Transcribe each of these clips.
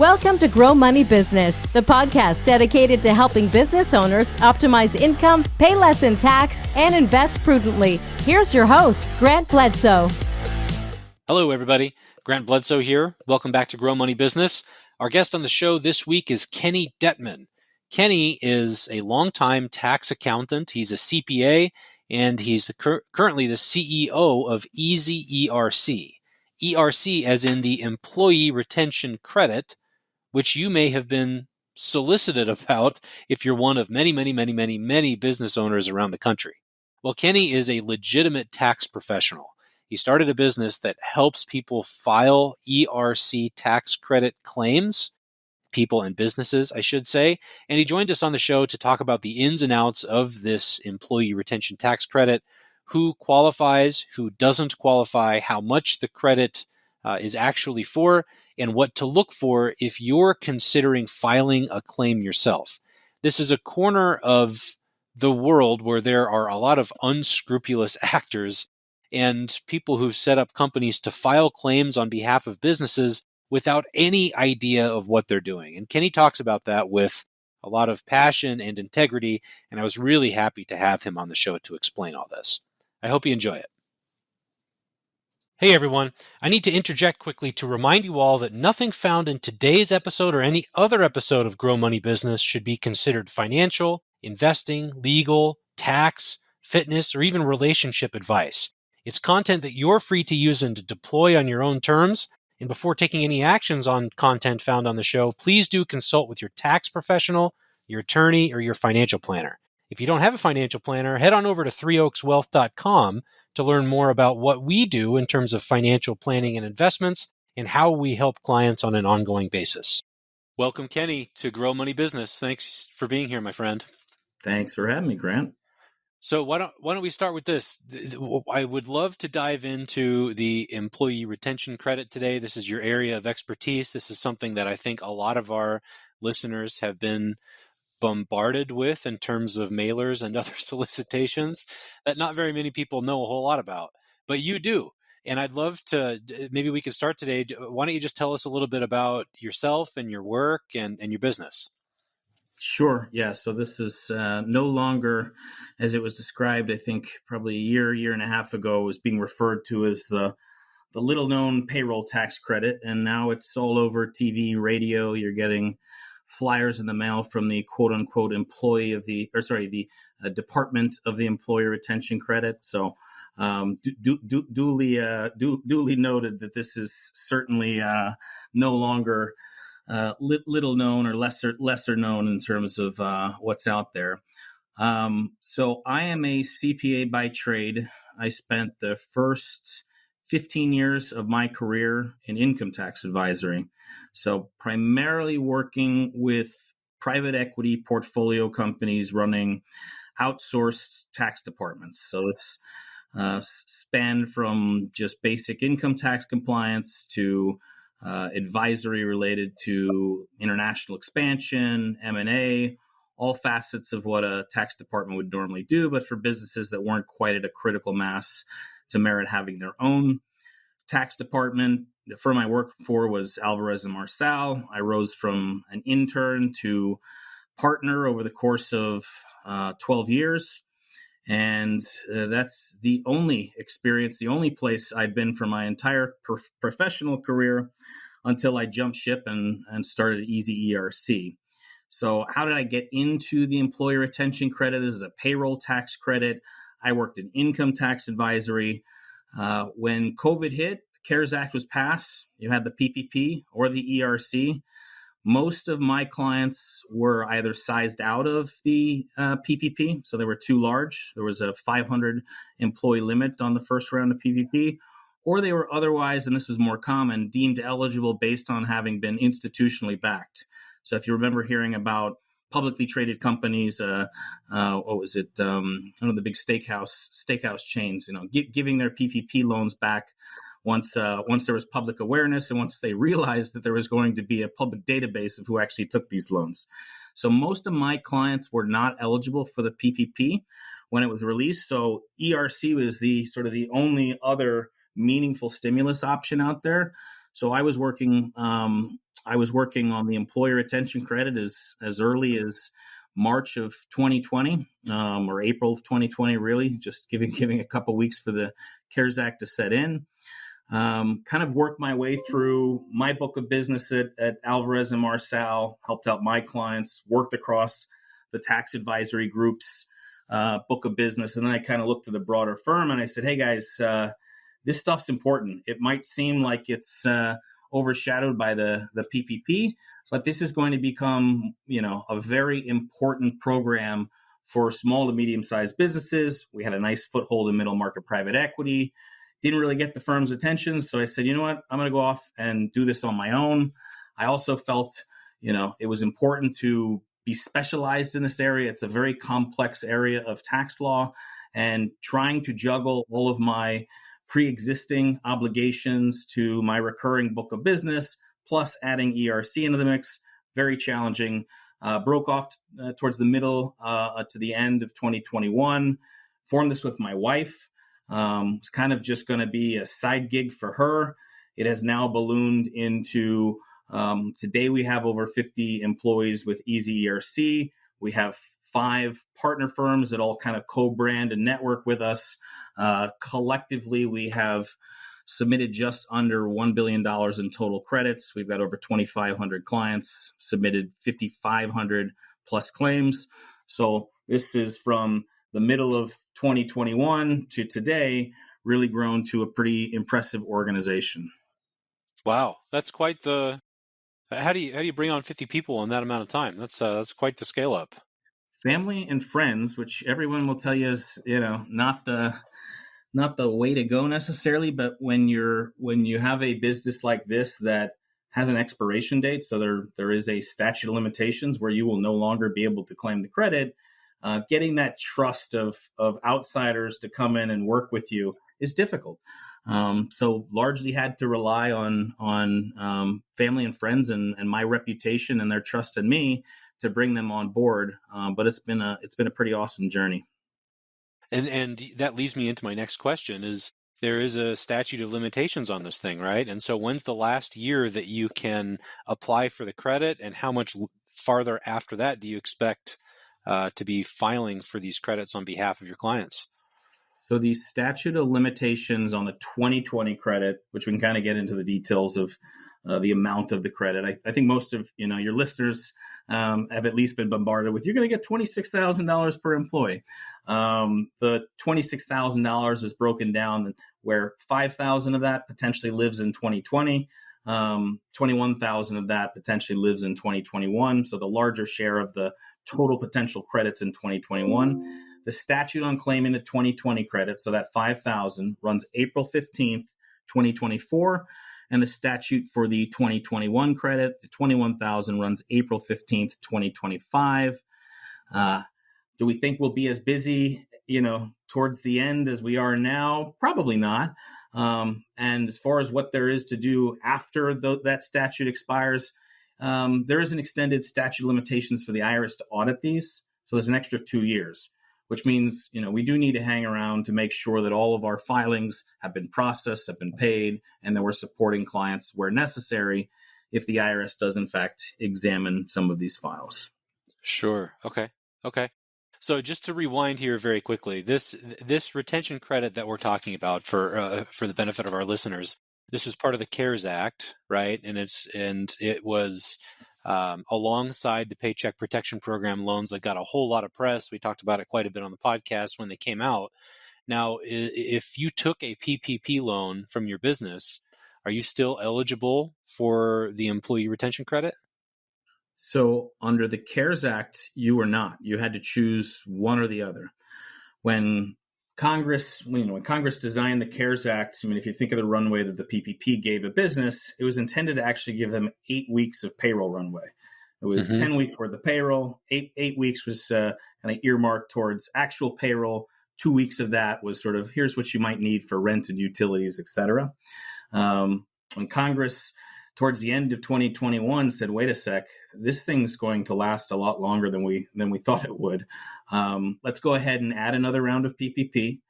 Welcome to Grow Money Business, the podcast dedicated to helping business owners optimize income, pay less in tax, and invest prudently. Here's your host, Grant Bledsoe. Hello, everybody. Grant Bledsoe here. Welcome back to Grow Money Business. Our guest on the show this week is Kenneth Dettman. Kenny is a longtime tax accountant. He's a CPA, and he's currently the CEO of EZ-ERC. ERC as in the Employee Retention Credit, which you may have been solicited about if you're one of many business owners around the country. Well, Kenny is a legitimate tax professional. He started a business that helps people file ERC tax credit claims, people and businesses, I should say. And he joined us on the show to talk about the ins and outs of this employee retention tax credit, who qualifies, who doesn't qualify, how much the credit is actually for, and what to look for if you're considering filing a claim yourself. This is a corner of the world where there are a lot of unscrupulous actors and people who've set up companies to file claims on behalf of businesses without any idea of what they're doing. And Kenny talks about that with a lot of passion and integrity, and I was really happy to have him on the show to explain all this. I hope you enjoy it. Hey everyone, I need to interject quickly to remind you all that nothing found in today's episode or any other episode of Grow Money Business should be considered financial, investing, legal, tax, fitness, or even relationship advice. It's content that you're free to use and to deploy on your own terms. And before taking any actions on content found on the show, please do consult with your tax professional, your attorney, or your financial planner. If you don't have a financial planner, head on over to threeoakswealth.com to learn more about what we do in terms of financial planning and investments and how we help clients on an ongoing basis. Welcome, Kenny, to Grow Money Business. Thanks for being here, my friend. Thanks for having me, Grant. So why don't we start with this? I would love to dive into the employee retention credit today. This is your area of expertise. This is something that I think a lot of our listeners have been bombarded with in terms of mailers and other solicitations that not very many people know a whole lot about, but you do. And I'd love to, maybe we could start today. Why don't you just tell us a little bit about yourself and your work and your business? Sure. Yeah. So this is no longer, as it was described, I think probably a year and a half ago, was being referred to as the little known payroll tax credit. And now it's all over TV, radio. You're getting flyers in the mail from the quote unquote Department of the Employee Retention Credit. So duly noted that this is certainly no longer little known or lesser known in terms of what's out there. So I am a CPA by trade. I spent the first 15 years of my career in income tax advisory. So primarily working with private equity portfolio companies running outsourced tax departments. So it's spanned from just basic income tax compliance to advisory related to international expansion, M&A, all facets of what a tax department would normally do, but for businesses that weren't quite at a critical mass to merit having their own tax department. The firm I worked for was Alvarez & Marsal. I rose from an intern to partner over the course of 12 years. And that's the only experience, the only place I'd been for my entire professional career until I jumped ship and started EZ-ERC. So how did I get into the employee retention credit? This is a payroll tax credit. I worked in income tax advisory. When COVID hit, the CARES Act was passed. You had the PPP or the ERC. Most of my clients were either sized out of the PPP, so they were too large. There was a 500 employee limit on the first round of PPP, or they were otherwise, and this was more common, deemed eligible based on having been institutionally backed. So if you remember hearing about publicly traded companies, one of the big steakhouse chains, giving their PPP loans back once there was public awareness and once they realized that there was going to be a public database of who actually took these loans. So most of my clients were not eligible for the PPP when it was released. So ERC was the only other meaningful stimulus option out there. So I was working on the employer retention credit as early as March of 2020 or April of 2020, really, just giving a couple weeks for the CARES Act to set in. Kind of worked my way through my book of business at Alvarez and Marsal, helped out my clients, worked across the tax advisory group's book of business. And then I kind of looked to the broader firm and I said, hey guys, this stuff's important. It might seem like it's overshadowed by the PPP, but this is going to become, a very important program for small to medium-sized businesses. We had a nice foothold in middle market private equity. Didn't really get the firm's attention. So I said, you know what, I'm going to go off and do this on my own. I also felt, it was important to be specialized in this area. It's a very complex area of tax law, and trying to juggle all of my pre-existing obligations to my recurring book of business, plus adding ERC into the mix, very challenging. Broke off towards the middle to the end of 2021. Formed this with my wife. It's kind of just going to be a side gig for her. It has now ballooned into today we have over 50 employees with EZ-ERC. We have 5 partner firms that all kind of co-brand and network with us. Collectively, we have submitted just under $1 billion in total credits. We've got over 2,500 clients, submitted 5,500 plus claims. So this is from the middle of 2021 to today, really grown to a pretty impressive organization. Wow, that's quite the. How do you bring on 50 people in that amount of time? That's quite the scale up. Family and friends, which everyone will tell you is not the way to go necessarily, but when you have a business like this that has an expiration date, so there is a statute of limitations where you will no longer be able to claim the credit. Getting that trust of outsiders to come in and work with you is difficult. So largely had to rely on family and friends and my reputation and their trust in me to bring them on board. But it's been a pretty awesome journey. And that leads me into my next question is there is a statute of limitations on this thing, right? And so when's the last year that you can apply for the credit, and how much farther after that do you expect to be filing for these credits on behalf of your clients? So the statute of limitations on the 2020 credit, which we can kind of get into the details of the amount of the credit. I think most of your listeners have at least been bombarded with, you're going to get $26,000 per employee. The $26,000 is broken down where $5,000 of that potentially lives in 2020. $21,000 of that potentially lives in 2021. So the larger share of the total potential credits in 2021. The statute on claiming the 2020 credit, so that $5,000 runs April 15th, 2024. And the statute for the 2021 credit, the $21,000 runs April 15th, 2025. Do we think we'll be as busy, towards the end as we are now? Probably not. And as far as what there is to do after that statute expires, there is an extended statute of limitations for the IRS to audit these. So there's an extra 2 years, which means, we do need to hang around to make sure that all of our filings have been processed, have been paid, and that we're supporting clients where necessary if the IRS does, in fact, examine some of these files. Sure. Okay. So just to rewind here very quickly, this retention credit that we're talking about for the benefit of our listeners, this was part of the CARES Act, right? And it was alongside the Paycheck Protection Program loans that got a whole lot of press. We talked about it quite a bit on the podcast when they came out. Now, if you took a PPP loan from your business, are you still eligible for the employee retention credit? So under the CARES Act, you were not. You had to choose one or the other. When Congress designed the CARES Act, if you think of the runway that the PPP gave a business, it was intended to actually give them 8 weeks of payroll runway. It was 10 weeks worth of payroll. Eight weeks was kind of earmarked towards actual payroll. 2 weeks of that was sort of, here's what you might need for rent and utilities, et cetera. When Congress, towards the end of 2021, said, wait a sec, this thing's going to last a lot longer than we thought it would. Let's go ahead and add another round of PPP.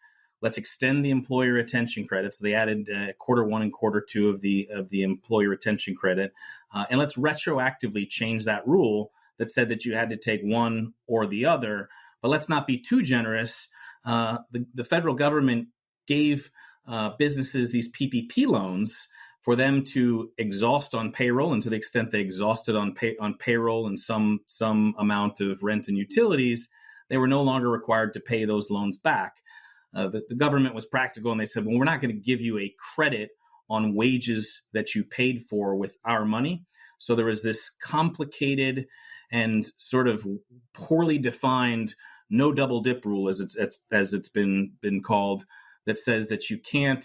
let's extend the employee retention credit. So they added quarter one and quarter two of the employee retention credit. And let's retroactively change that rule that said that you had to take one or the other. But let's not be too generous. The federal government gave businesses these PPP loans for them to exhaust on payroll, and to the extent they exhausted on payroll and some amount of rent and utilities, they were no longer required to pay those loans back. The government was practical, and they said, well, we're not going to give you a credit on wages that you paid for with our money. So there was this complicated and sort of poorly defined no double dip rule, as it's been called, that says that you can't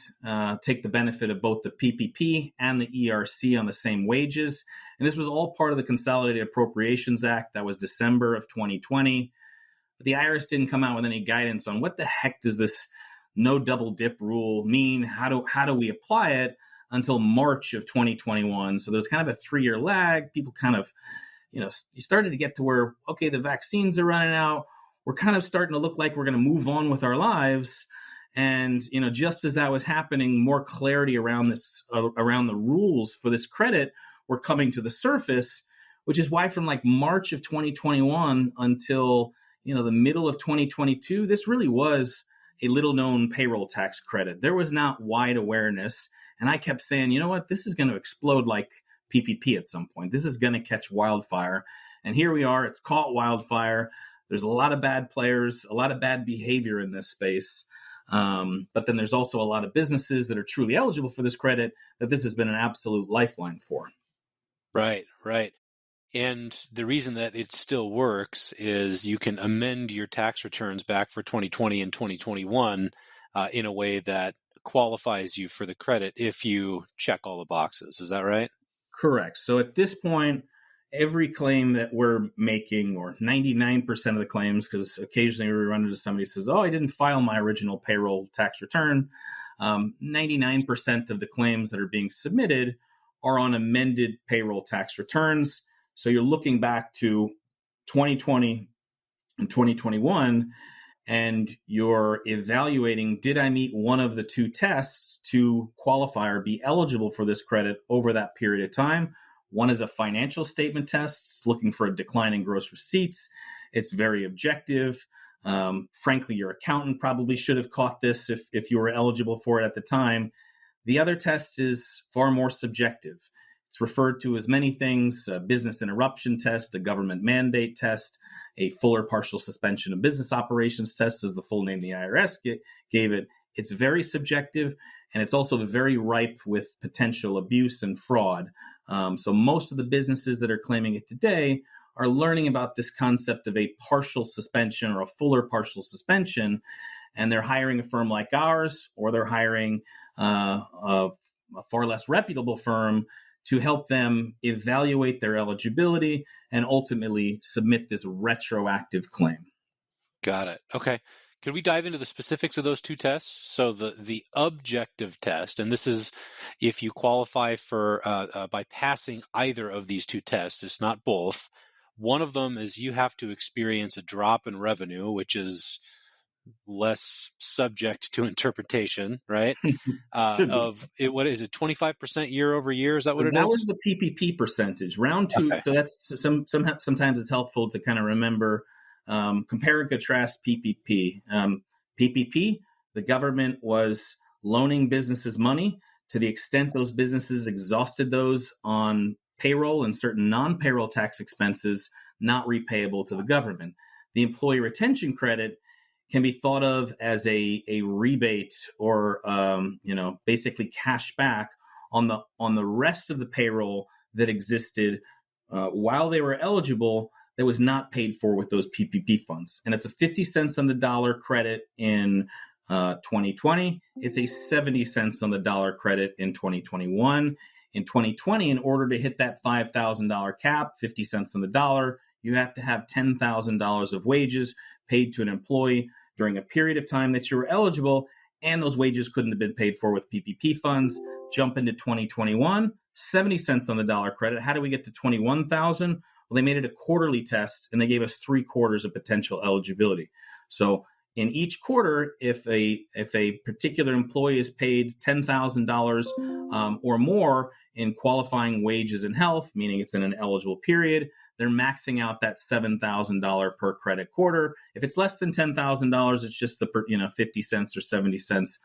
take the benefit of both the PPP and the ERC on the same wages. And this was all part of the Consolidated Appropriations Act. That was December of 2020. But the IRS didn't come out with any guidance on what the heck does this no double dip rule mean? How do we apply it until March of 2021? So there's kind of a 3-year lag. People kind of, you started to get to where, okay, the vaccines are running out. We're kind of starting to look like we're going to move on with our lives. And, just as that was happening, more clarity around around the rules for this credit were coming to the surface, which is why from like March of 2021 until, the middle of 2022, this really was a little known payroll tax credit. There was not wide awareness. And I kept saying, you know what, this is going to explode like PPP at some point. This is going to catch wildfire. And here we are. It's caught wildfire. There's a lot of bad players, a lot of bad behavior in this space. But then there's also a lot of businesses that are truly eligible for this credit that this has been an absolute lifeline for. Right. And the reason that it still works is you can amend your tax returns back for 2020 and 2021 in a way that qualifies you for the credit if you check all the boxes. Is that right? Correct. So at this point, every claim that we're making, or 99% of the claims, because occasionally we run into somebody who says, oh, I didn't file my original payroll tax return. 99% of the claims that are being submitted are on amended payroll tax returns. So you're looking back to 2020 and 2021, and you're evaluating, did I meet one of the two tests to qualify or be eligible for this credit over that period of time? One is a financial statement test. It's looking for a decline in gross receipts. It's very objective. Frankly, your accountant probably should have caught this if you were eligible for it at the time. The other test is far more subjective. It's referred to as many things: a business interruption test, a government mandate test, a full or partial suspension of business operations test, is the full name the IRS gave it. It's very subjective, and it's also very ripe with potential abuse and fraud. So most of the businesses that are claiming it today are learning about this concept of a partial suspension or a full or partial suspension, and they're hiring a firm like ours, or they're hiring a far less reputable firm to help them evaluate their eligibility and ultimately submit this retroactive claim. Got it. Okay. Could we dive into the specifics of those two tests? So the objective test, and this is if you qualify for by passing either of these two tests, it's not both. One of them is you have to experience a drop in revenue, which is less subject to interpretation, right? What is it, 25% year over year? Is that what it is? That was the PPP percentage. Round two. Okay. So that's sometimes it's helpful to kind of remember, compare and contrast PPP. PPP, the government was loaning businesses money to the extent those businesses exhausted those on payroll and certain non-payroll tax expenses not repayable to the government. The employee retention credit can be thought of as a rebate or basically cash back on the rest of the payroll that existed while they were eligible that was not paid for with those PPP funds. And it's a 50 cents on the dollar credit in 2020. It's a 70 cents on the dollar credit in 2021. In 2020, in order to hit that $5,000 cap, 50 cents on the dollar, you have to have $10,000 of wages paid to an employee during a period of time that you were eligible, and those wages couldn't have been paid for with PPP funds. Jump into 2021, 70 cents on the dollar credit. How do we get to 21,000? Well, they made it a quarterly test, and they gave us 3 quarters of potential eligibility. So in each quarter, if a particular employee is paid $10,000 or more in qualifying wages and health, meaning it's in an eligible period, they're maxing out that $7,000 per credit quarter. If it's less than $10,000, it's just the 50 cents or 70 cents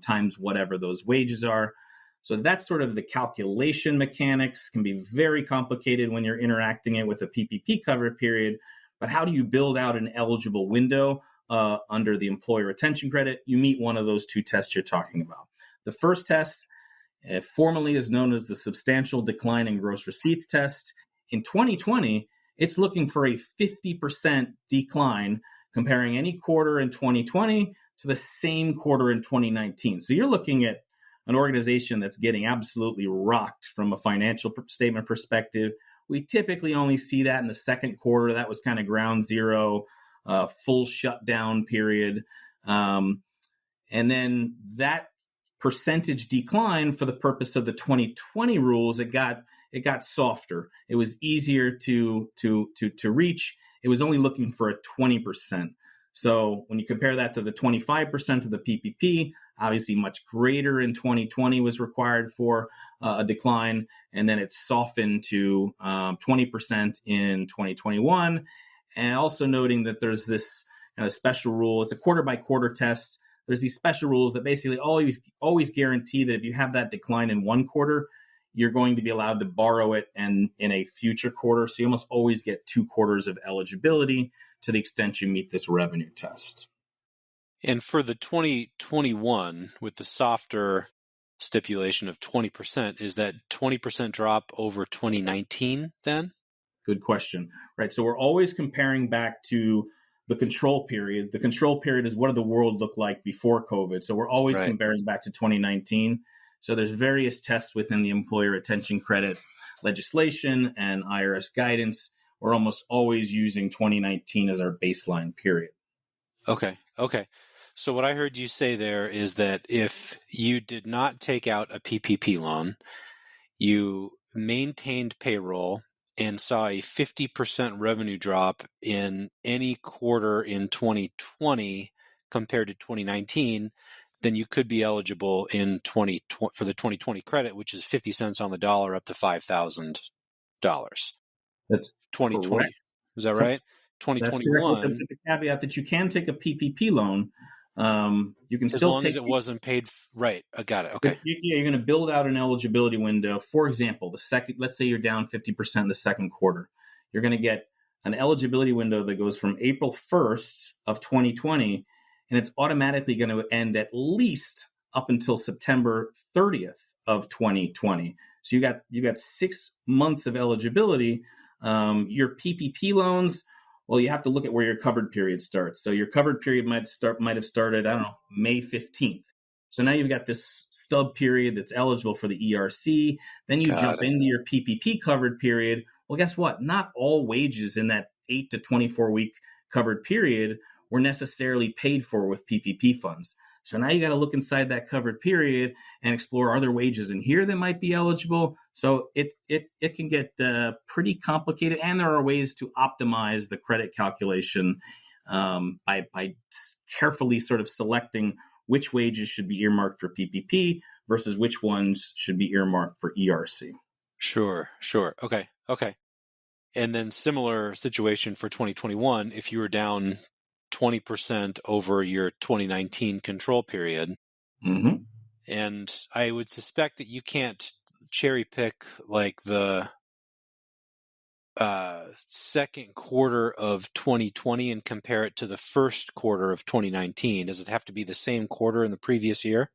times whatever those wages are. So that's sort of the calculation mechanics. Can be very complicated when you're interacting it with a PPP cover period. But how do you build out an eligible window under the employee retention credit? You meet one of those two tests you're talking about. The first test formally is known as the substantial decline in gross receipts test. In 2020, it's looking for a 50% decline comparing any quarter in 2020 to the same quarter in 2019. So you're looking at an organization that's getting absolutely rocked from a financial statement perspective. We typically only see that in the second quarter. That was kind of ground zero, full shutdown period. And then that percentage decline for the purpose of the 2020 rules, it got softer. It was easier to reach. It was only looking for a 20%. So when you compare that to the 25% of the PPP, obviously much greater in 2020 was required for a decline, and then it softened to 20% in 2021. And also noting that there's this kind of special rule. It's a quarter by quarter test. There's these special rules that basically always guarantee that if you have that decline in one quarter, you're going to be allowed to borrow it and in a future quarter. So you almost always get 2 quarters of eligibility to the extent you meet this revenue test. And for the 2021, with the softer stipulation of 20%, is that 20% drop over 2019 then? Good question. Right. So we're always comparing back to the control period. The control period is what did the world look like before COVID? So we're always comparing back to 2019. So there's various tests within the employee retention credit legislation and IRS guidance. We're almost always using 2019 as our baseline period. Okay. So what I heard you say there is that if you did not take out a PPP loan, you maintained payroll and saw a 50% revenue drop in any quarter in 2020 compared to 2019, then you could be eligible in for the 2020 credit, which is 50 cents on the dollar up to $5,000. That's 2020. correct. Is that right? 2021. That's the caveat that you can take a PPP loan. You can as still long take as it wasn't paid. Right. I got it. Okay. You're going to build out an eligibility window. For example, let's say you're down 50% the second quarter. You're going to get an eligibility window that goes from April 1st of 2020, and it's automatically going to end at least up until September 30th of 2020. So you got 6 months of eligibility. Your PPP loans, well, you have to look at where your covered period starts. So your covered period might have started, I don't know, May 15th. So now you've got this stub period that's eligible for the ERC. Then you jump into your PPP covered period. Well, guess what? Not all wages in that 8 to 24 week covered period were necessarily paid for with PPP funds. So now you got to look inside that covered period and explore, are there wages in here that might be eligible? So it can get pretty complicated, and there are ways to optimize the credit calculation by carefully sort of selecting which wages should be earmarked for PPP versus which ones should be earmarked for ERC. Sure. Okay. And then similar situation for 2021, if you were down 20% over your 2019 control period. Mm-hmm. And I would suspect that you can't cherry pick like the second quarter of 2020 and compare it to the first quarter of 2019. Does it have to be the same quarter in the previous year?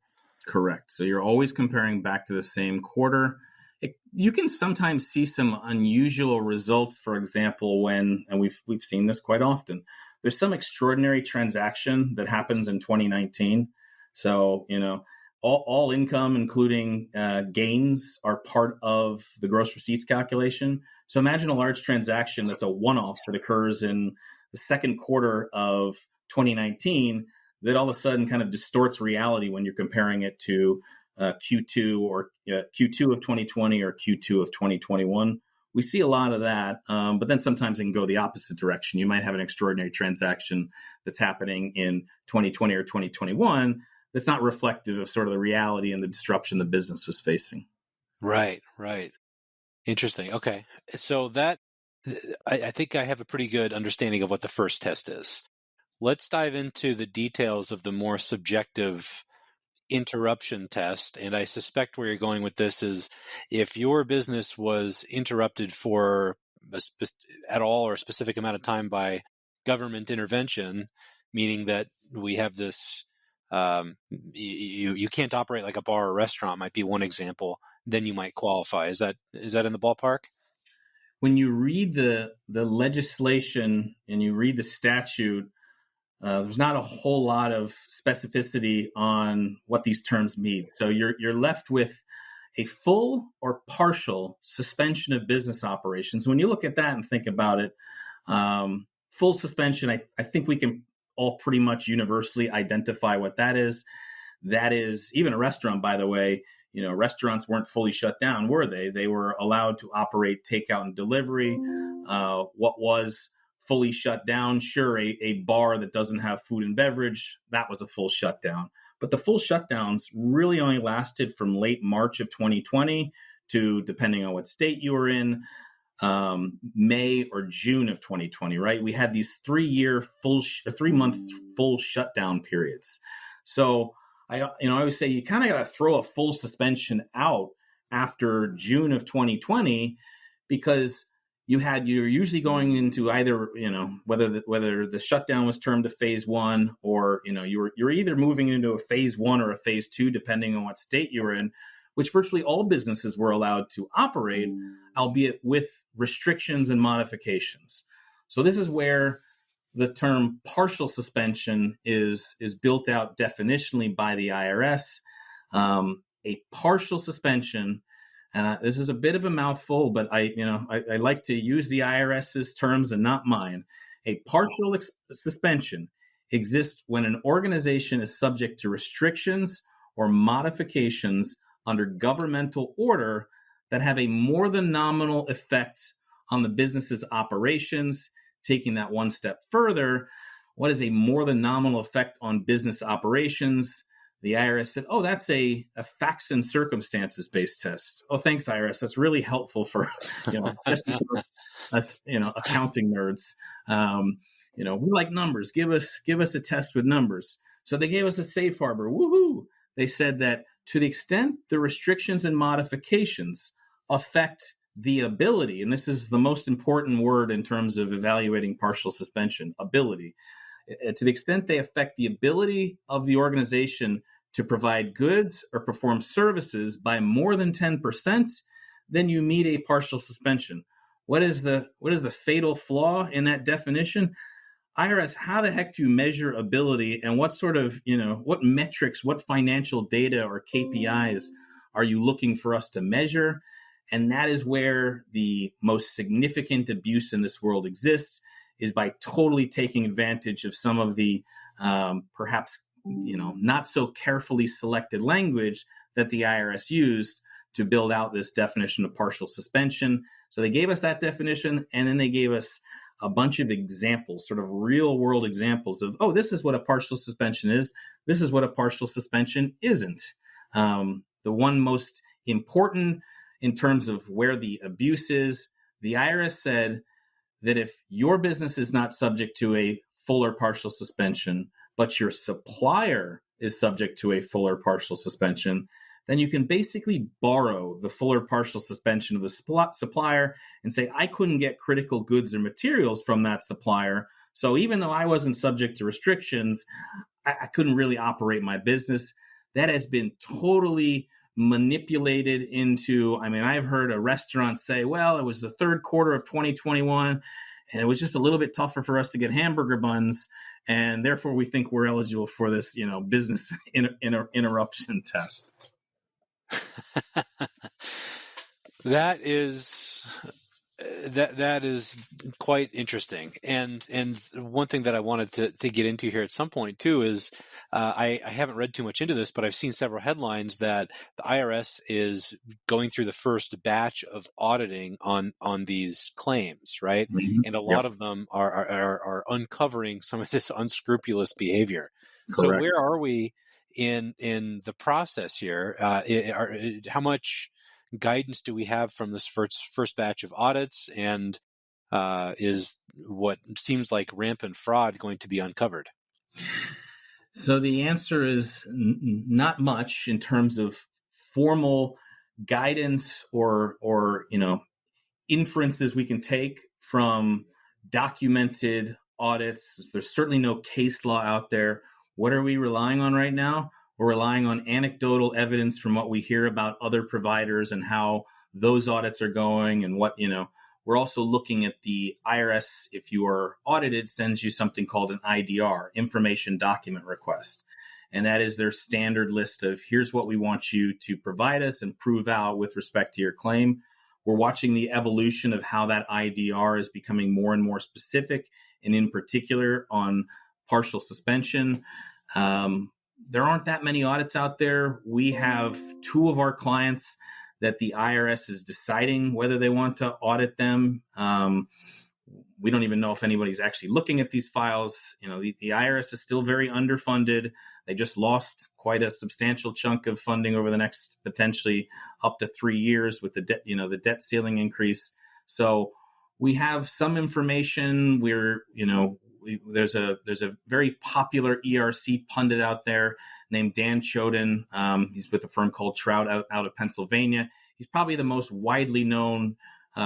Correct. So you're always comparing back to the same quarter. You can sometimes see some unusual results, for example, and we've seen this quite often. There's some extraordinary transaction that happens in 2019. So, all income, including gains, are part of the gross receipts calculation. So imagine a large transaction that's a one-off that occurs in the second quarter of 2019 that all of a sudden kind of distorts reality when you're comparing it to Q2 or Q2 of 2020 or Q2 of 2021. we see a lot of that. But then sometimes it can go the opposite direction. You might have an extraordinary transaction that's happening in 2020 or 2021 that's not reflective of sort of the reality and the disruption the business was facing. Right. Interesting. Okay. So I think I have a pretty good understanding of what the first test is. Let's dive into the details of the more subjective interruption test. And I suspect where you're going with this is if your business was interrupted for at all or a specific amount of time by government intervention, meaning that we have this, you can't operate like a bar or restaurant might be one example, then you might qualify. Is that in the ballpark? When you read the legislation and you read the statute, there's not a whole lot of specificity on what these terms mean. So you're left with a full or partial suspension of business operations. When you look at that and think about it, full suspension, I think we can all pretty much universally identify what that is. That is, even a restaurant, by the way, restaurants weren't fully shut down, were they? They were allowed to operate takeout and delivery. What was fully shut down? Sure, a bar that doesn't have food and beverage, that was a full shutdown. But the full shutdowns really only lasted from late March of 2020 to, depending on what state you were in, May or June of 2020, right? We had these 3-month full shutdown periods. So I always say you kind of got to throw a full suspension out after June of 2020 because you're usually going into either, whether the shutdown was termed a phase 1 or, you're either moving into a phase 1 or a phase 2, depending on what state you were in, which virtually all businesses were allowed to operate, albeit with restrictions and modifications. So this is where the term partial suspension is built out definitionally by the IRS. A partial suspension, and this is a bit of a mouthful, but I like to use the IRS's terms and not mine. A partial suspension exists when an organization is subject to restrictions or modifications under governmental order that have a more than nominal effect on the business's operations. Taking that one step further, what is a more than nominal effect on business operations? The IRS said, that's a facts and circumstances based test. Oh, thanks, IRS. That's really helpful for, especially for us, accounting nerds. We like numbers. Give us a test with numbers. So they gave us a safe harbor. Woohoo! They said that to the extent the restrictions and modifications affect the ability, and this is the most important word in terms of evaluating partial suspension, ability. To the extent they affect the ability of the organization to provide goods or perform services by more than 10%, then you meet a partial suspension. What is the fatal flaw in that definition? IRS, how the heck do you measure ability, and what sort of, what metrics, what financial data or KPIs are you looking for us to measure? And that is where the most significant abuse in this world exists, is by totally taking advantage of some of the perhaps not so carefully selected language that the IRS used to build out this definition of partial suspension. So they gave us that definition, and then they gave us a bunch of examples, sort of real world examples of, this is what a partial suspension is. This is what a partial suspension isn't. The one most important in terms of where the abuse is, the IRS said that if your business is not subject to a full or partial suspension, but your supplier is subject to a full or partial suspension, then you can basically borrow the full or partial suspension of the supplier and say, I couldn't get critical goods or materials from that supplier. So even though I wasn't subject to restrictions, I couldn't really operate my business. That has been totally manipulated into, I've heard a restaurant say, well, it was the third quarter of 2021, and it was just a little bit tougher for us to get hamburger buns, and therefore we think we're eligible for this, business interruption test. That is that is quite interesting, and one thing that I wanted to get into here at some point too is I haven't read too much into this, but I've seen several headlines that the IRS is going through the first batch of auditing on these claims, right? Mm-hmm. And a lot of them are uncovering some of this unscrupulous behavior. Correct. So where are we in the process here? How much guidance do we have from this first batch of audits, and is what seems like rampant fraud going to be uncovered? So the answer is not much in terms of formal guidance or inferences we can take from documented audits. There's certainly no case law out there. What are we relying on right now? We're relying on anecdotal evidence from what we hear about other providers and how those audits are going, and what, we're also looking at the IRS, if you are audited, sends you something called an IDR, information document request. And that is their standard list of here's what we want you to provide us and prove out with respect to your claim. We're watching the evolution of how that IDR is becoming more and more specific, and in particular on partial suspension. There aren't that many audits out there. We have 2 of our clients that the IRS is deciding whether they want to audit them. We don't even know if anybody's actually looking at these files. The IRS is still very underfunded. They just lost quite a substantial chunk of funding over the next potentially up to 3 years with the debt, the debt ceiling increase. So we have some information. There's a very popular ERC pundit out there named Dan Choden. He's with a firm called Trout out of Pennsylvania. He's probably the most widely known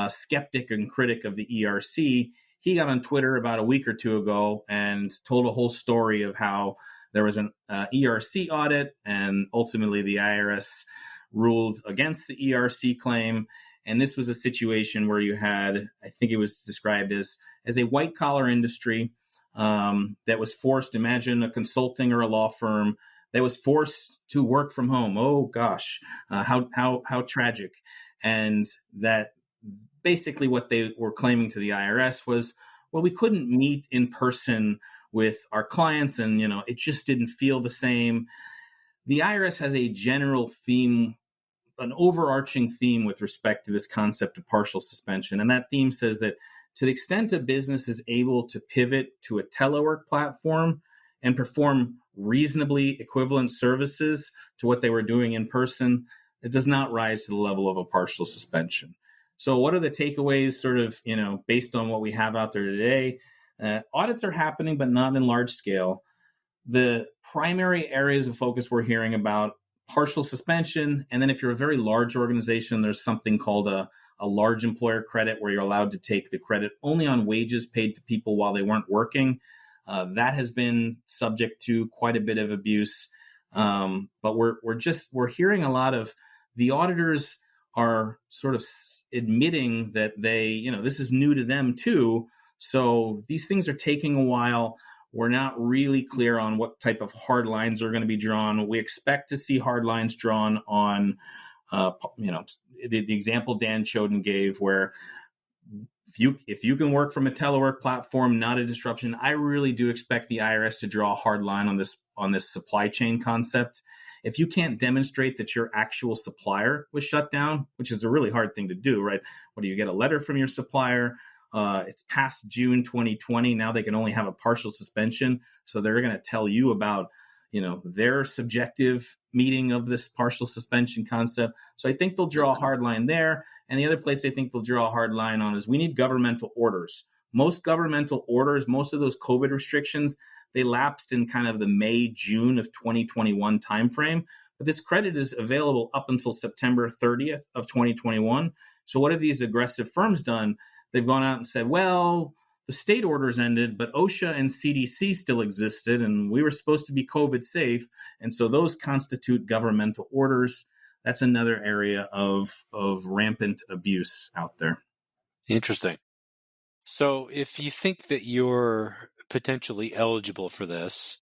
skeptic and critic of the ERC. He got on Twitter about a week or 2 ago and told a whole story of how there was an ERC audit, and ultimately the IRS ruled against the ERC claim. And this was a situation where you had, I think it was described as a white collar industry that was forced, imagine a consulting or a law firm that was forced to work from home. Oh gosh, how tragic. And that basically what they were claiming to the IRS was, well, we couldn't meet in person with our clients, and it just didn't feel the same. The IRS has a general theme, an overarching theme with respect to this concept of partial suspension. And that theme says that to the extent a business is able to pivot to a telework platform and perform reasonably equivalent services to what they were doing in person, it does not rise to the level of a partial suspension. So what are the takeaways sort of, based on what we have out there today? Audits are happening, but not in large scale. The primary areas of focus we're hearing about partial suspension. And then if you're a very large organization, there's something called a large employer credit, where you're allowed to take the credit only on wages paid to people while they weren't working. That has been subject to quite a bit of abuse. But we're hearing a lot of the auditors are sort of admitting that this is new to them too. So these things are taking a while. We're not really clear on what type of hard lines are going to be drawn. We expect to see hard lines drawn on, the example Dan Choden gave, where if you can work from a telework platform, not a disruption, I really do expect the IRS to draw a hard line on this supply chain concept. If you can't demonstrate that your actual supplier was shut down, which is a really hard thing to do, right? What do you get a letter from your supplier? It's past June 2020. Now they can only have a partial suspension. So they're going to tell you about, their subjective meeting of this partial suspension concept. So I think they'll draw a hard line there. And the other place I think they'll draw a hard line on is we need governmental orders. Most governmental orders, most of those COVID restrictions, they lapsed in kind of the May, June of 2021 timeframe. But this credit is available up until September 30th of 2021. So what have these aggressive firms done? They've gone out and said, well, the state orders ended, but OSHA and CDC still existed, and we were supposed to be COVID safe. And so those constitute governmental orders. That's another area of rampant abuse out there. Interesting. So if you think that you're potentially eligible for this,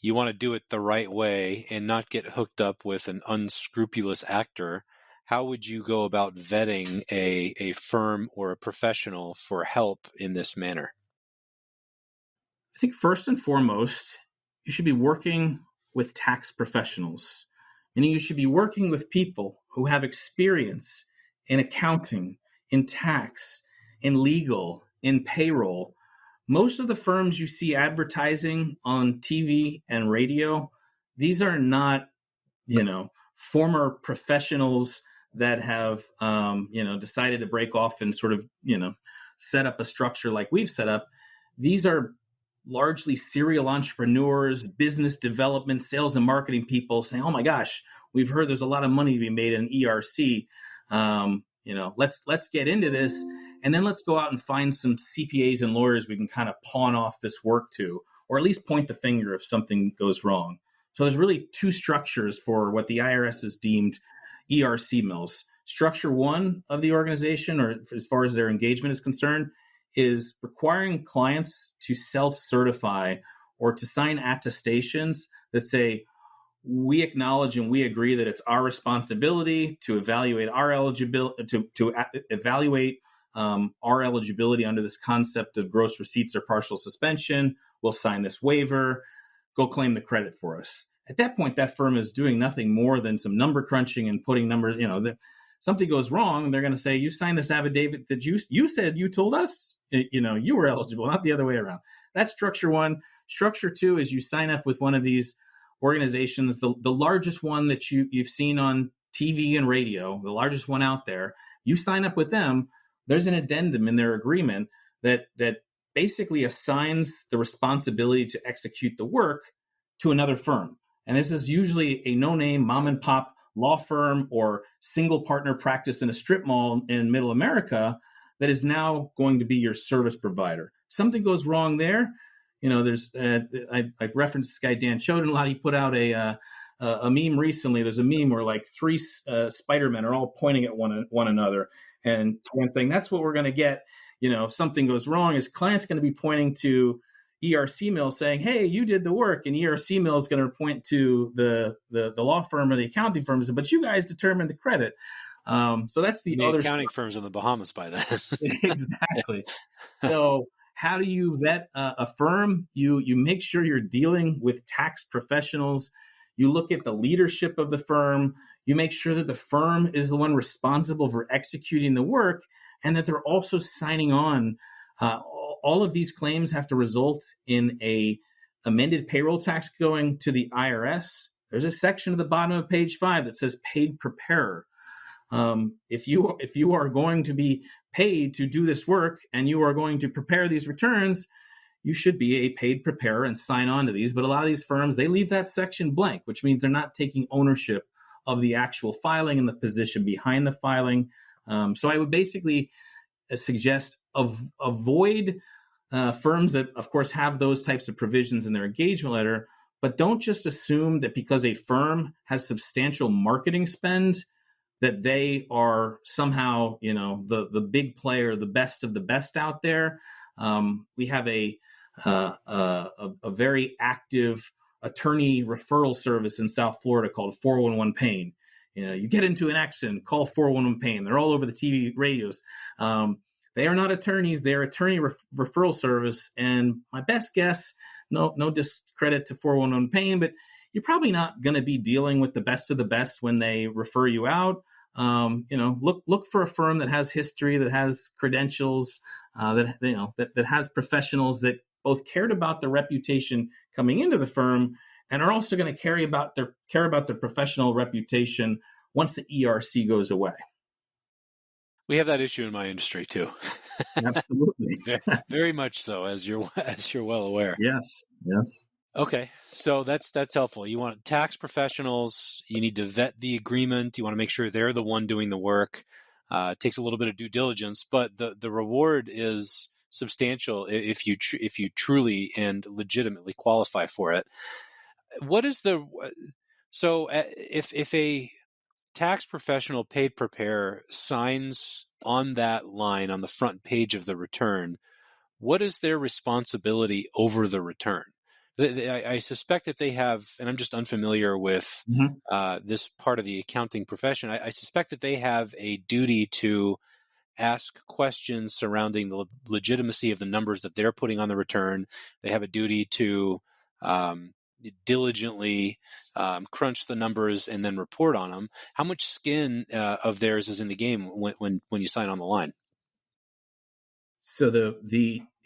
you want to do it the right way and not get hooked up with an unscrupulous actor, how would you go about vetting a firm or a professional for help in this manner? I think first and foremost, you should be working with tax professionals, meaning you should be working with people who have experience in accounting, in tax, in legal, in payroll. Most of the firms you see advertising on TV and radio, these are not, former professionals that have, decided to break off and sort of, set up a structure like we've set up. These are largely serial entrepreneurs, business development, sales and marketing people saying, oh my gosh, we've heard there's a lot of money to be made in ERC. Let's get into this. And then let's go out and find some CPAs and lawyers we can kind of pawn off this work to, or at least point the finger if something goes wrong. So there's really two structures for what the IRS has deemed ERC mills. Structure one of the organization, or as far as their engagement is concerned, is requiring clients to self-certify or to sign attestations that say, we acknowledge and we agree that it's our responsibility to evaluate our eligibility, to evaluate our eligibility under this concept of gross receipts or partial suspension. We'll sign this waiver, go claim the credit for us. At that point, that firm is doing nothing more than some number crunching and putting numbers, something goes wrong, they're going to say, you signed this affidavit that you said you told us, you were eligible, not the other way around. That's structure one. Structure two is you sign up with one of these organizations, the largest one that you've seen on TV and radio, the largest one out there. You sign up with them. There's an addendum in their agreement that basically assigns the responsibility to execute the work to another firm. And this is usually a no-name mom and pop law firm or single partner practice in a strip mall in middle America that is now going to be your service provider. Something goes wrong there. There's I referenced this guy, Dan Choden a lot. He put out a meme recently. There's a meme where like three Spider-Men are all pointing at one another and saying, that's what we're going to get. If something goes wrong, his client's going to be pointing to ERC mill saying, hey, you did the work, and ERC mill is going to point to the law firm or the accounting firm, but you guys determined the credit. So that's the other accounting firms in the Bahamas by then. Exactly. So how do you vet a firm? You make sure you're dealing with tax professionals. You look at the leadership of the firm. You make sure that the firm is the one responsible for executing the work, and that they're also signing on. All of these claims have to result in a amended payroll tax going to the IRS. There's a section at the bottom of page 5 that says paid preparer. If you are going to be paid to do this work and you are going to prepare these returns, you should be a paid preparer and sign on to these. But a lot of these firms, they leave that section blank, which means they're not taking ownership of the actual filing and the position behind the filing. So I would basically suggest avoid firms that, of course, have those types of provisions in their engagement letter, but don't just assume that because a firm has substantial marketing spend that they are somehow, the big player, the best of the best out there. We have a very active attorney referral service in South Florida called 411 Pain. You get into an accident, call 411 Pain. They're all over the TV radios. They are not attorneys. They are attorney referral service. And my best guess, no discredit to 411 Pain, but you're probably not going to be dealing with the best of the best when they refer you out. Look for a firm that has history, that has credentials, that has professionals that both cared about their reputation coming into the firm and are also going to care about their professional reputation once the ERC goes away. We have that issue in my industry too. Absolutely. Very much so, as you're well aware. Yes. Okay, so that's helpful. You want tax professionals. You need to vet the agreement. You want to make sure they're the one doing the work. It takes a little bit of due diligence, but the reward is substantial if you truly and legitimately qualify for it. If a tax professional paid preparer signs on that line on the front page of the return, what is their responsibility over the return? I suspect that they have, and I'm just unfamiliar with this part of the accounting profession. I suspect that they have a duty to ask questions surrounding the legitimacy of the numbers that they're putting on the return. They have a duty to diligently crunch the numbers and then report on them. How much skin of theirs is in the game when you sign on the line? So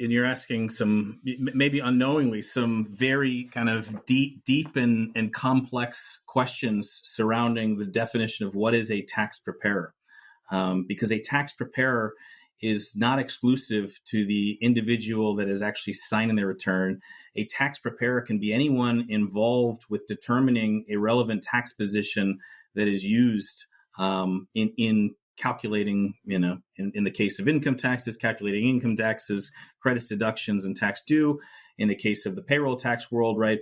and you're asking some, maybe unknowingly, some very kind of deep and complex questions surrounding the definition of what is a tax preparer. Because a tax preparer is not exclusive to the individual that is actually signing their return. A tax preparer can be anyone involved with determining a relevant tax position that is used in calculating, in the case of income taxes, calculating income taxes, credits, deductions, and tax due. In the case of the payroll tax world, right?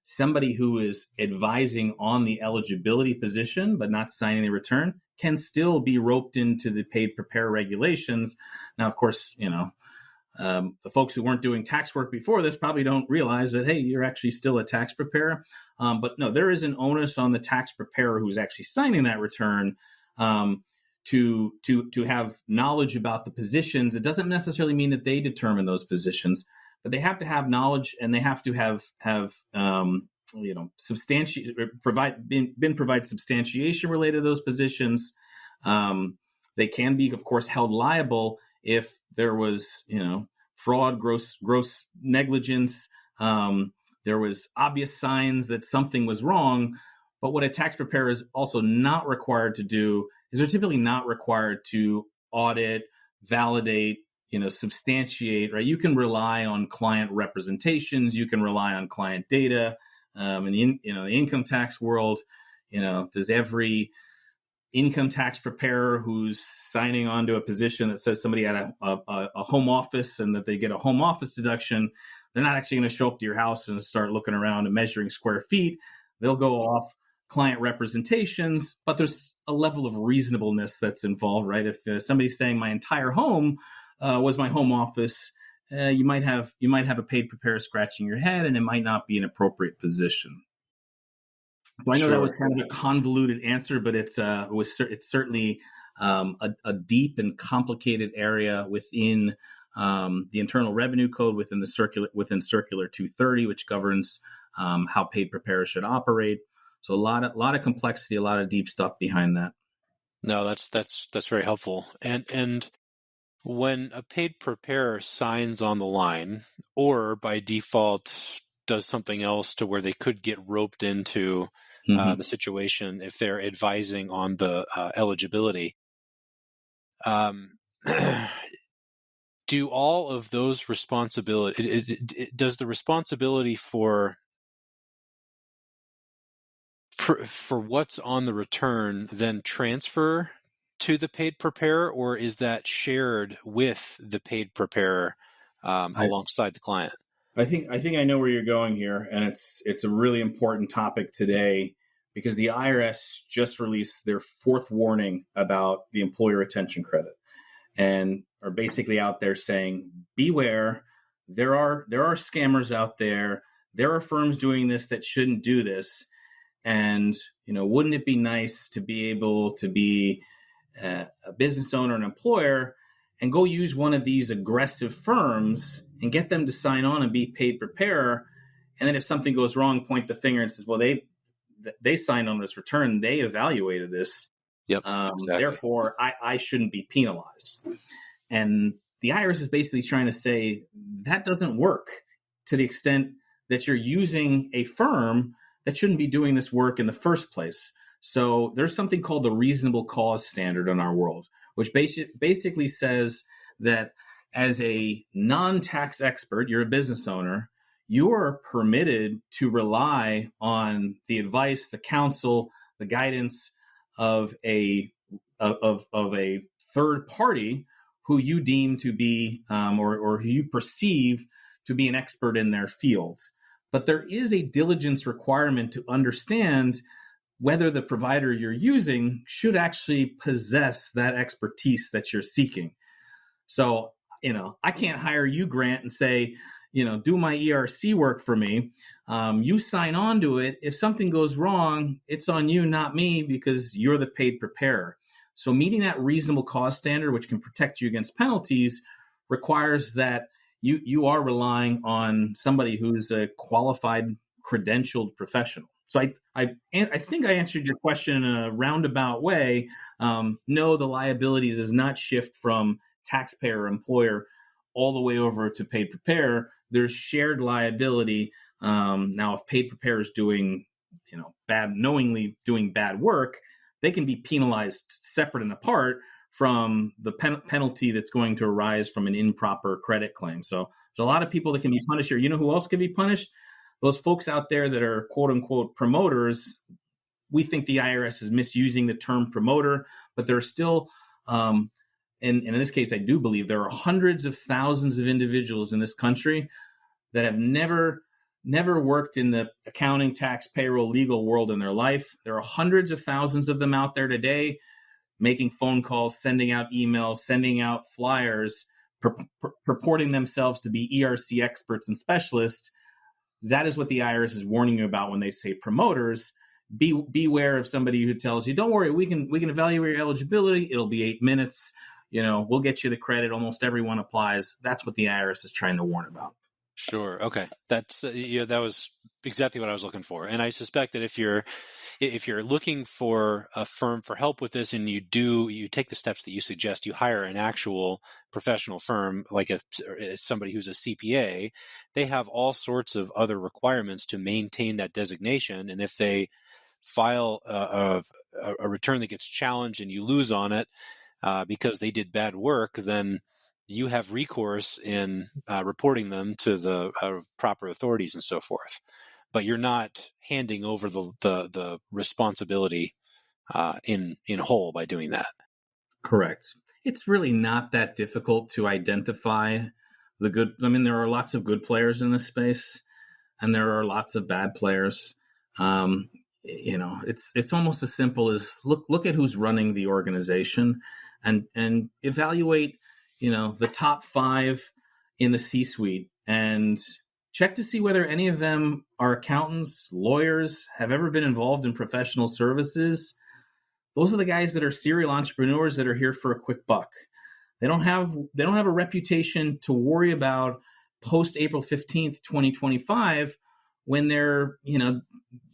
Somebody who is advising on the eligibility position but not signing the return can still be roped into the paid preparer regulations. Now, of course, the folks who weren't doing tax work before this probably don't realize that, hey, you're actually still a tax preparer. But no, there is an onus on the tax preparer who's actually signing that return to have knowledge about the positions. It doesn't necessarily mean that they determine those positions, but they have to have knowledge, and they have to have provide substantiation related to those positions. They can be, of course, held liable if there was, fraud, gross negligence. There was obvious signs that something was wrong. But what a tax preparer is also not required to do is they're typically not required to audit, validate, substantiate, right? You can rely on client representations. You can rely on client data. In the income tax world, does every income tax preparer who's signing on to a position that says somebody had a home office and that they get a home office deduction, they're not actually going to show up to your house and start looking around and measuring square feet. They'll go off client representations, but there's a level of reasonableness that's involved, right? If somebody's saying my entire home was my home office, you might have a paid preparer scratching your head, and it might not be an appropriate position. So I know that was kind of a convoluted answer, but it's certainly a deep and complicated area within the Internal Revenue Code, within Circular 230, which governs how paid preparers should operate. So a lot of complexity, a lot of deep stuff behind that. No, that's very helpful. And when a paid preparer signs on the line, or by default does something else to where they could get roped into the situation if they're advising on the eligibility, do all of those responsibility, does the responsibility for what's on the return then transfer to the paid preparer, or is that shared with the paid preparer alongside the client? I think I know where you're going here, and it's a really important topic today because the IRS just released their fourth warning about the employer retention credit, and are basically out there saying, beware, there are scammers out there. There are firms doing this that shouldn't do this. And, wouldn't it be nice to be able to be a business owner, an employer, and go use one of these aggressive firms and get them to sign on and be paid preparer? And then if something goes wrong, point the finger and says, well, they signed on this return. They evaluated this. Yep. Exactly. Therefore, I shouldn't be penalized. And the IRS is basically trying to say that doesn't work to the extent that you're using a firm that shouldn't be doing this work in the first place. So there's something called the reasonable cause standard in our world, which basically says that as a non-tax expert, you're a business owner, you're permitted to rely on the advice, the counsel, the guidance of a third party who you deem to be or who you perceive to be an expert in their field. But there is a diligence requirement to understand whether the provider you're using should actually possess that expertise that you're seeking. So, I can't hire you, Grant, and say, do my ERC work for me. You sign on to it. If something goes wrong, it's on you, not me, because you're the paid preparer. So meeting that reasonable cause standard, which can protect you against penalties, requires that you are relying on somebody who's a qualified, credentialed professional. So I think I answered your question in a roundabout way. No, the liability does not shift from taxpayer or employer all the way over to paid preparer. There's shared liability. Now, if paid preparer is doing, knowingly doing bad work, they can be penalized separate and apart from the penalty that's going to arise from an improper credit claim. So there's a lot of people that can be punished here. You know who else can be punished? Those folks out there that are quote unquote promoters. We think the IRS is misusing the term promoter, but there are still, and in this case, I do believe there are hundreds of thousands of individuals in this country that have never worked in the accounting, tax, payroll, legal world in their life. There are hundreds of thousands of them out there today making phone calls, sending out emails, sending out flyers, purporting themselves to be ERC experts and specialists. That is what the IRS is warning you about when they say promoters. Beware of somebody who tells you, don't worry, we can evaluate your eligibility. It'll be 8 minutes. We'll get you the credit. Almost everyone applies. That's what the IRS is trying to warn about. Sure. Okay. That's that was exactly what I was looking for. And I suspect that if you're looking for a firm for help with this, and you take the steps that you suggest, you hire an actual professional firm, like somebody who's a CPA, they have all sorts of other requirements to maintain that designation. And if they file a return that gets challenged and you lose on it because they did bad work, then you have recourse in reporting them to the proper authorities and so forth. But you're not handing over the responsibility in whole by doing that. Correct. It's really not that difficult to identify the good. I mean, there are lots of good players in this space, and there are lots of bad players. It's almost as simple as look at who's running the organization, and evaluate the top 5 in the C-suite, and check to see whether any of them are accountants, lawyers, have ever been involved in professional services. Those are the guys that are serial entrepreneurs that are here for a quick buck. They don't have a reputation to worry about post April 15th, 2025, when they're,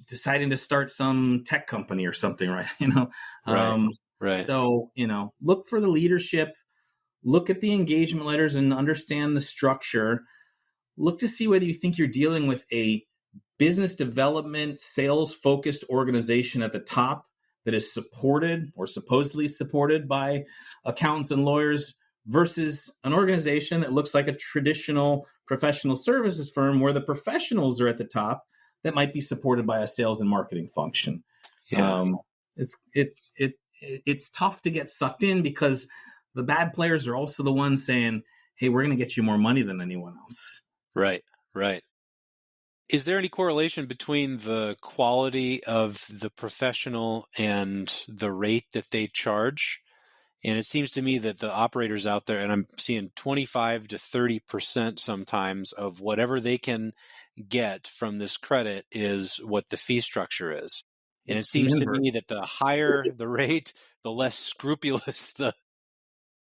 deciding to start some tech company or something, right? Right. So, look for the leadership. Look at the engagement letters and understand the structure. Look to see whether you think you're dealing with a business development, sales-focused organization at the top that is supported or supposedly supported by accountants and lawyers versus an organization that looks like a traditional professional services firm where the professionals are at the top that might be supported by a sales and marketing function. Yeah. It's tough to get sucked in because the bad players are also the ones saying, hey, we're going to get you more money than anyone else. Right. Is there any correlation between the quality of the professional and the rate that they charge? And it seems to me that the operators out there, and I'm seeing 25 to 30% sometimes of whatever they can get from this credit is what the fee structure is. And it seems to me that the higher the rate, the less scrupulous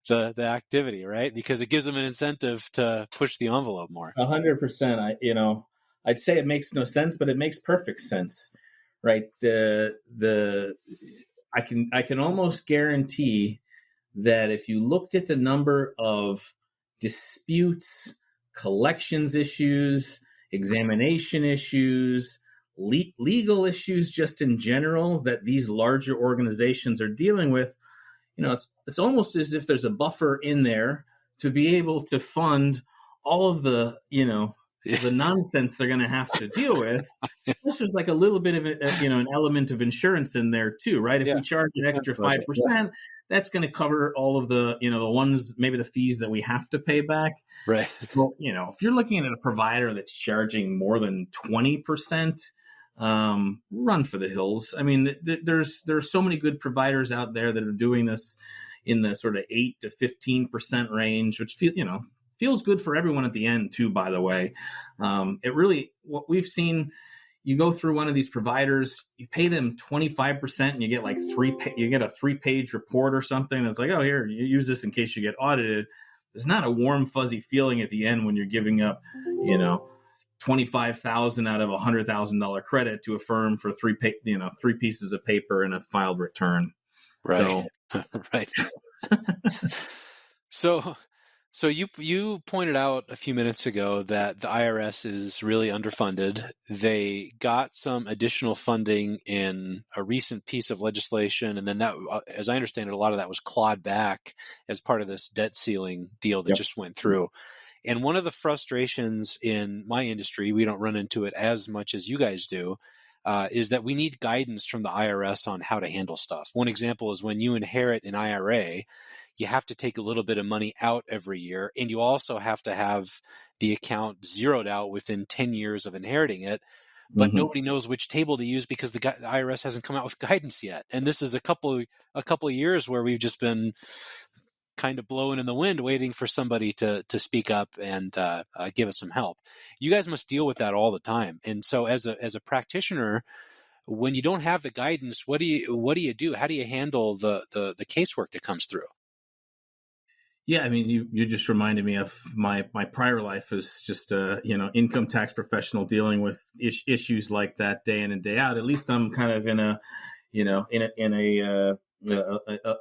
the activity, right? Because it gives them an incentive to push the envelope more. 100%. I'd say it makes no sense, but it makes perfect sense, right? I can almost guarantee that if you looked at the number of disputes, collections issues, examination issues, legal issues just in general that these larger organizations are dealing with, it's almost as if there's a buffer in there to be able to fund all of the, the nonsense they're going to have to deal with. This is like a little bit of an element of insurance in there too, right? If we charge an extra 5%, that's going to cover all of the, the ones, maybe the fees that we have to pay back. Right. So, if you're looking at a provider that's charging more than 20%, run for the hills. I mean, there are so many good providers out there that are doing this in the sort of 8 to 15% range, which feels good for everyone at the end too, by the way. What we've seen, you go through one of these providers, you pay them 25% and you get like you get a 3-page report or something that's like, oh, here, you use this in case you get audited. There's not a warm, fuzzy feeling at the end when you're giving up, $25,000 out of $100,000 credit to a firm for 3 pieces of paper and a filed return. Right. So. Right. So you pointed out a few minutes ago that the IRS is really underfunded. They got some additional funding in a recent piece of legislation, and then that, as I understand it, a lot of that was clawed back as part of this debt ceiling deal that just went through. And one of the frustrations in my industry, we don't run into it as much as you guys do, is that we need guidance from the IRS on how to handle stuff. One example is when you inherit an IRA, you have to take a little bit of money out every year, and you also have to have the account zeroed out within 10 years of inheriting it. But nobody knows which table to use because the IRS hasn't come out with guidance yet. And this is a couple of years where we've just been kind of blowing in the wind, waiting for somebody to speak up and give us some help. You guys must deal with that all the time. And so as a practitioner, when you don't have the guidance, what do you do? How do you handle the casework that comes through? Yeah, I mean, you just reminded me of my prior life as just a income tax professional dealing with issues like that day in and day out. At least I'm kind of in a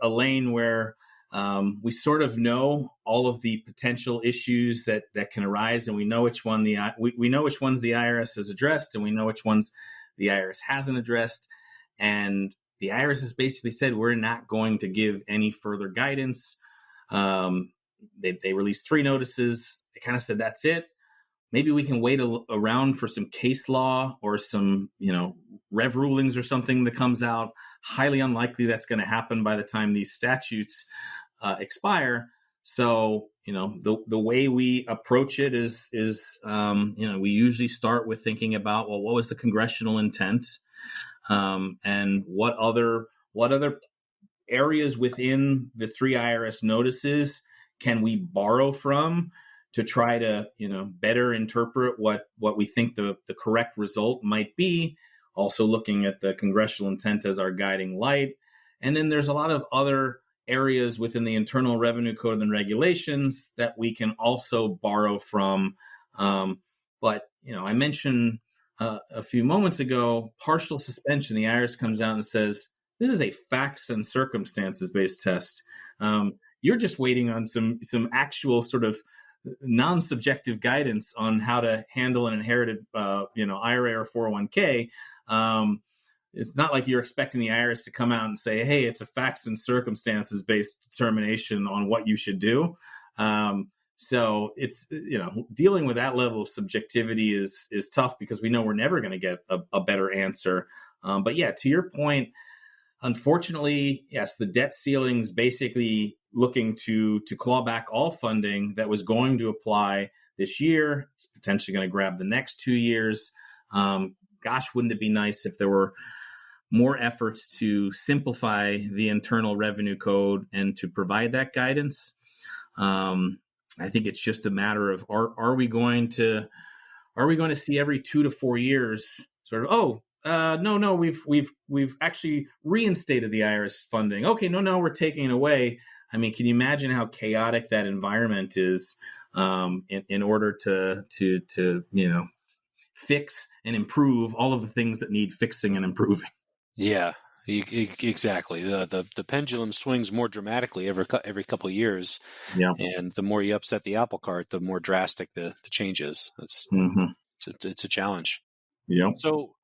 lane where we sort of know all of the potential issues that can arise, and we know which one we know which ones the IRS has addressed, and we know which ones the IRS hasn't addressed. And the IRS has basically said we're not going to give any further guidance. They released 3 notices. They kind of said, that's it. Maybe we can wait around for some case law or some, rev rulings or something that comes out. Highly unlikely that's going to happen by the time these statutes expire. So, the way we approach it is we usually start with thinking about, well, what was the congressional intent? And what other areas within the 3 IRS notices can we borrow from to try to, better interpret what we think the correct result might be, also looking at the congressional intent as our guiding light. And then there's a lot of other areas within the Internal Revenue Code and regulations that we can also borrow from. But, I mentioned a few moments ago, partial suspension. The IRS comes out and says, this is a facts and circumstances based test. You're just waiting on some actual sort of non-subjective guidance on how to handle an inherited, IRA or 401k. It's not like you're expecting the IRS to come out and say, hey, it's a facts and circumstances based determination on what you should do. So it's, dealing with that level of subjectivity is tough because we know we're never going to get a better answer. But yeah, to your point, unfortunately, yes, the debt ceiling is basically looking to claw back all funding that was going to apply this year. It's potentially going to grab the next 2 years. Gosh, wouldn't it be nice if there were more efforts to simplify the Internal Revenue Code and to provide that guidance? I think it's just a matter of are we going to see every 2 to 4 years sort of, no, we've actually reinstated the IRS funding. Okay, no, we're taking it away. I mean, can you imagine how chaotic that environment is in order to fix and improve all of the things that need fixing and improving? Yeah, exactly. The pendulum swings more dramatically every couple of years. Yeah, and the more you upset the apple cart, the more drastic the change is. It's a challenge. Yeah. So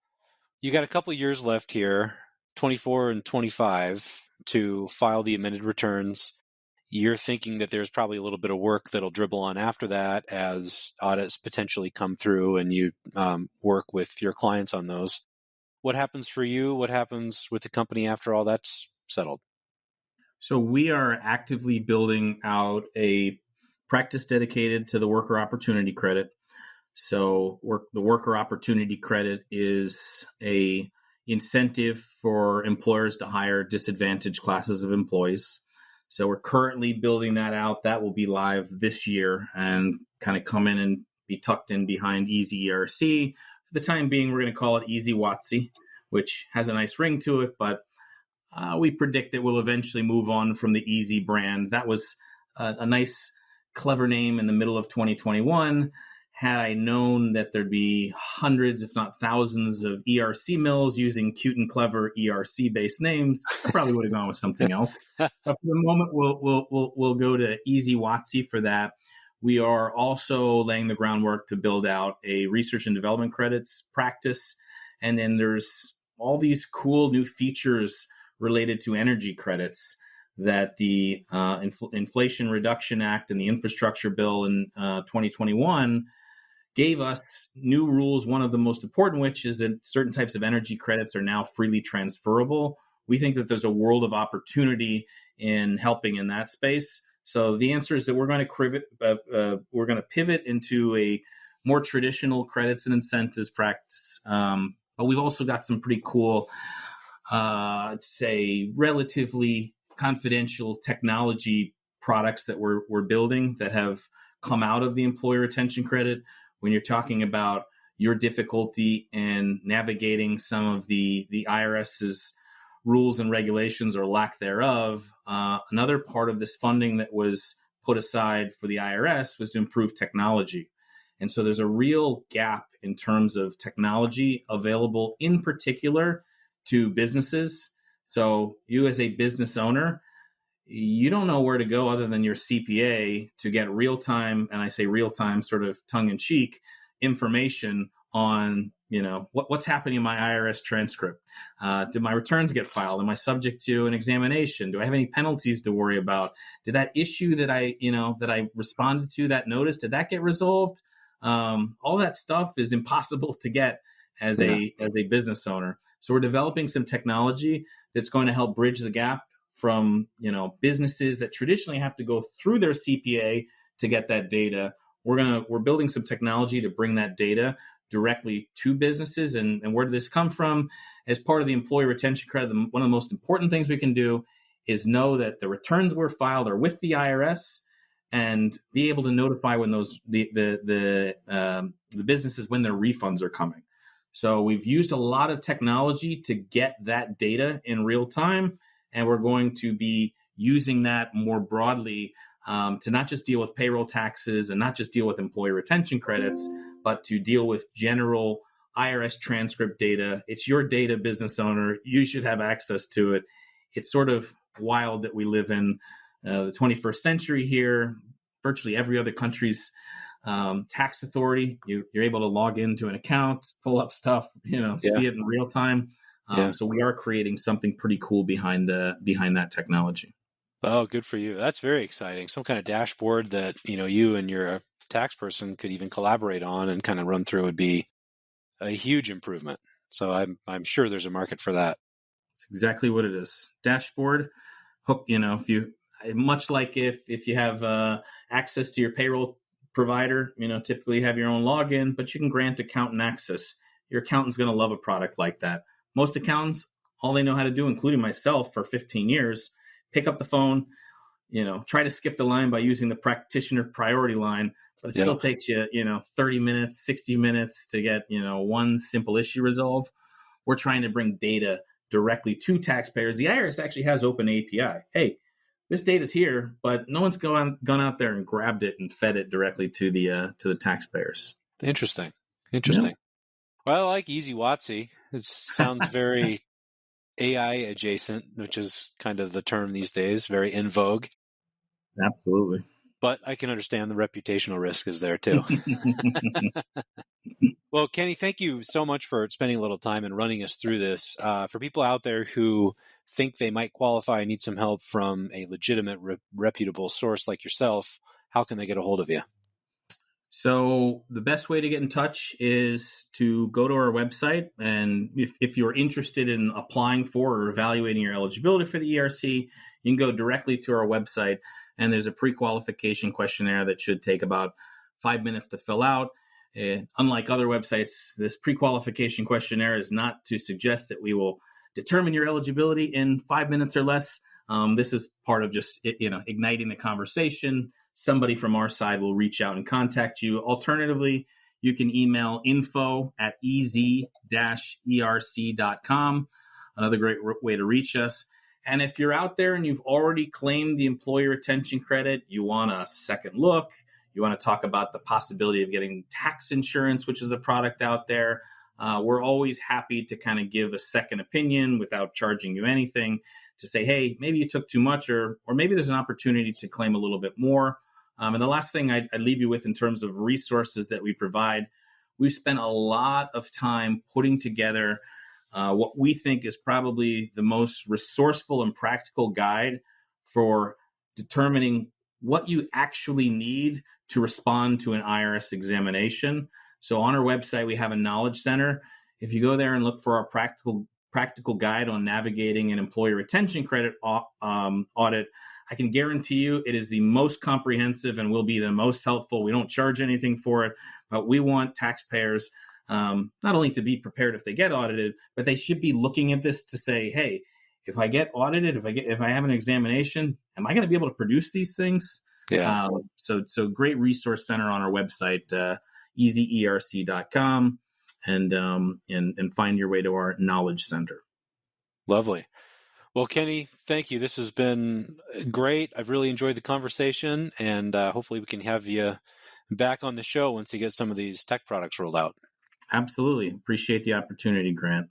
you got a couple of years left here, 24 and 25, to file the amended returns. You're thinking that there's probably a little bit of work that'll dribble on after that as audits potentially come through and you work with your clients on those. What happens for you? What happens with the company after all that's settled? So we are actively building out a practice dedicated to the worker opportunity credit. So the worker opportunity credit is a incentive for employers to hire disadvantaged classes of employees. So we're currently building that out. That will be live this year and kind of come in and be tucked in behind EZ-ERC. For the time being, we're going to call it EZ-WOTC, which has a nice ring to it, but we predict it will eventually move on from the EZ brand. That was a nice, clever name in the middle of 2021. Had I known that there'd be hundreds, if not thousands, of ERC mills using cute and clever ERC-based names, I probably would have gone with something else. But for the moment, we'll go to EZ-WOTC for that. We are also laying the groundwork to build out a research and development credits practice, and then there's all these cool new features related to energy credits that the Inflation Reduction Act and the Infrastructure Bill in 2021 gave us new rules, one of the most important which is that certain types of energy credits are now freely transferable. We think that there's a world of opportunity in helping in that space. So the answer is that we're going to pivot into a more traditional credits and incentives practice. But we've also got some pretty cool, I'd say, relatively confidential technology products that we're building that have come out of the employee retention credit. When you're talking about your difficulty in navigating some of the IRS's rules and regulations or lack thereof, another part of this funding that was put aside for the IRS was to improve technology. And so there's a real gap in terms of technology available in particular to businesses. So you as a business owner, you don't know where to go other than your CPA to get real-time, and I say real-time sort of tongue-in-cheek, information on, what's happening in my IRS transcript. Did my returns get filed? Am I subject to an examination? Do I have any penalties to worry about? Did that issue that I responded to, that notice, did that get resolved? All that stuff is impossible to get as a business owner. So we're developing some technology that's going to help bridge the gap from, businesses that traditionally have to go through their CPA to get that data. We're building some technology to bring that data directly to businesses. And where did this come from? As part of the employee retention credit, one of the most important things we can do is know that the returns were filed are with the IRS and be able to notify when the businesses, when their refunds are coming. So we've used a lot of technology to get that data in real time. And we're going to be using that more broadly to not just deal with payroll taxes and not just deal with employee retention credits, but to deal with general IRS transcript data. It's your data, business owner. You should have access to it. It's sort of wild that we live in the 21st century here. Virtually every other country's tax authority, you're able to log into an account, pull up stuff, see it in real time. So we are creating something pretty cool behind that technology. Oh, good for you. That's very exciting. Some kind of dashboard that, you and your tax person could even collaborate on and kind of run through would be a huge improvement. So I'm sure there's a market for that. That's exactly what it is. Dashboard, hook, if you, much like if you have access to your payroll provider, typically you have your own login, but you can grant accountant access. Your accountant's going to love a product like that. Most accountants, all they know how to do, including myself for 15 years, pick up the phone, try to skip the line by using the practitioner priority line, but it still takes you, 30 minutes, 60 minutes to get, one simple issue resolved. We're trying to bring data directly to taxpayers. The IRS actually has open API. Hey, this data's here, but no one's gone out there and grabbed it and fed it directly to the taxpayers. Interesting. Yeah. Well, I like EZ-WOTC. It sounds very AI adjacent, which is kind of the term these days, very in vogue. Absolutely. But I can understand the reputational risk is there too. Well, Kenny, thank you so much for spending a little time and running us through this. For people out there who think they might qualify and need some help from a legitimate, reputable source like yourself, how can they get a hold of you? So the best way to get in touch is to go to our website. And if you're interested in applying for or evaluating your eligibility for the ERC, you can go directly to our website. And there's a pre-qualification questionnaire that should take about 5 minutes to fill out. Unlike other websites, this pre-qualification questionnaire is not to suggest that we will determine your eligibility in 5 minutes or less. This is part of just igniting the conversation. Somebody from our side will reach out and contact you. Alternatively, you can email info@EZ-ERC.com. Another great way to reach us. And if you're out there and you've already claimed the employee retention credit, you want a second look, you want to talk about the possibility of getting tax insurance, which is a product out there, we're always happy to kind of give a second opinion without charging you anything to say, hey, maybe you took too much, or maybe there's an opportunity to claim a little bit more. And the last thing I'd leave you with in terms of resources that we provide, we've spent a lot of time putting together what we think is probably the most resourceful and practical guide for determining what you actually need to respond to an IRS examination. So on our website, we have a knowledge center. If you go there and look for our practical guide on navigating an employee retention credit audit, I can guarantee you it is the most comprehensive and will be the most helpful. We don't charge anything for it, but we want taxpayers not only to be prepared if they get audited, but they should be looking at this to say, hey, if I get audited, if I have an examination, am I going to be able to produce these things? Yeah. So great resource center on our website, EZ-ERC.com, and find your way to our knowledge center. Lovely. Well, Kenny, thank you. This has been great. I've really enjoyed the conversation, and hopefully we can have you back on the show once you get some of these tech products rolled out. Absolutely. Appreciate the opportunity, Grant.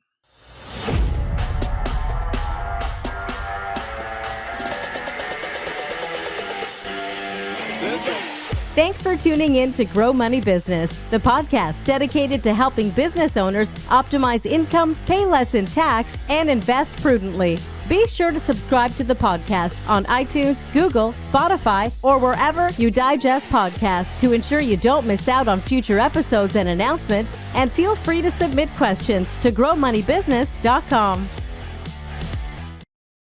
Thanks for tuning in to Grow Money Business, the podcast dedicated to helping business owners optimize income, pay less in tax, and invest prudently. Be sure to subscribe to the podcast on iTunes, Google, Spotify, or wherever you digest podcasts to ensure you don't miss out on future episodes and announcements, and feel free to submit questions to growmoneybusiness.com.